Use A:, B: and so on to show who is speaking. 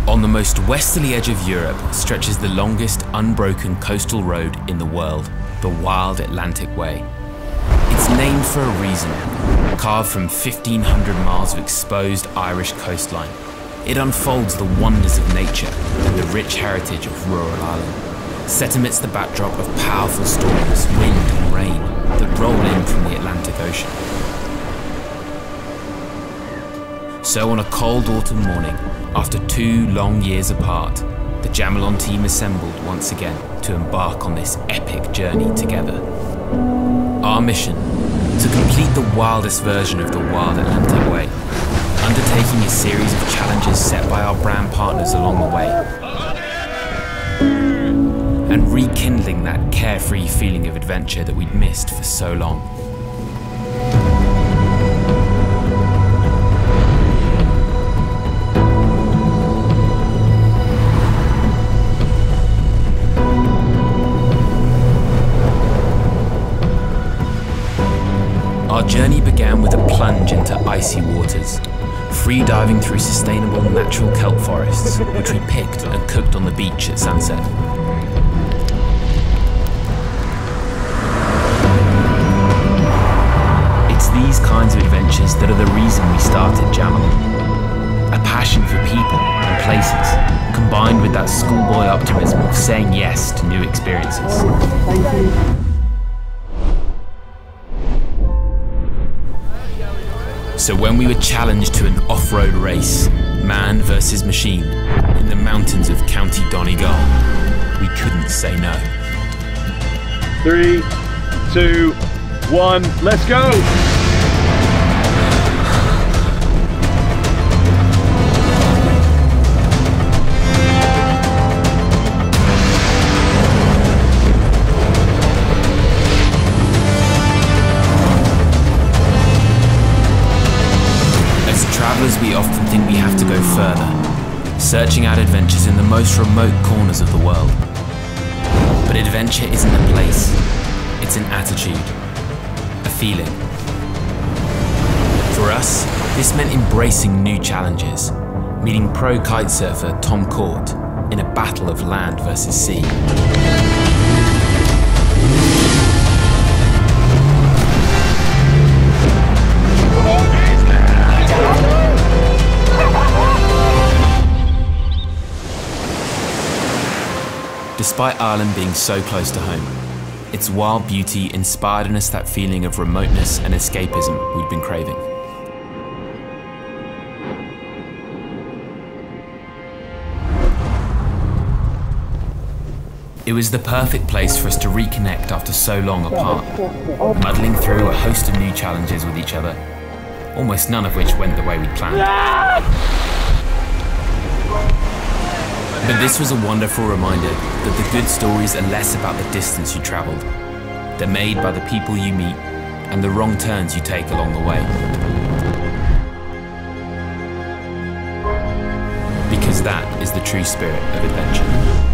A: On the most westerly edge of Europe stretches the longest unbroken coastal road in the world, the Wild Atlantic Way. It's named for a reason, carved from 1,500 miles of exposed Irish coastline. It unfolds the wonders of nature and the rich heritage of rural Ireland, set amidst the backdrop of powerful storms, wind and rain that roll in from the Atlantic Ocean. So on a cold autumn morning, after 2 long years apart, the Jamalon team assembled once again to embark on this epic journey together. Our mission, to complete the wildest version of the Wild Atlantic Way, undertaking a series of challenges set by our brand partners along the way, and rekindling that carefree feeling of adventure that we'd missed for so long. Our journey began with a plunge into icy waters, free diving through sustainable natural kelp forests, which we picked and cooked on the beach at sunset. It's these kinds of adventures that are the reason we started Jamalon. A passion for people and places, combined with that schoolboy optimism of saying yes to new experiences. So when we were challenged to an off-road race, man versus machine, in the mountains of County Donegal, we couldn't say no.
B: 3, 2, 1, let's go!
A: Travelers, we often think we have to go further, searching out adventures in the most remote corners of the world. But adventure isn't a place, it's an attitude, a feeling. For us, this meant embracing new challenges, meeting pro kitesurfer Tom Court in a battle of land versus sea. Despite Ireland being so close to home, its wild beauty inspired in us that feeling of remoteness and escapism we'd been craving. It was the perfect place for us to reconnect after so long apart, muddling through a host of new challenges with each other, almost none of which went the way we'd planned. But this was a wonderful reminder that the good stories are less about the distance you travelled. They're made by the people you meet and the wrong turns you take along the way. Because that is the true spirit of adventure.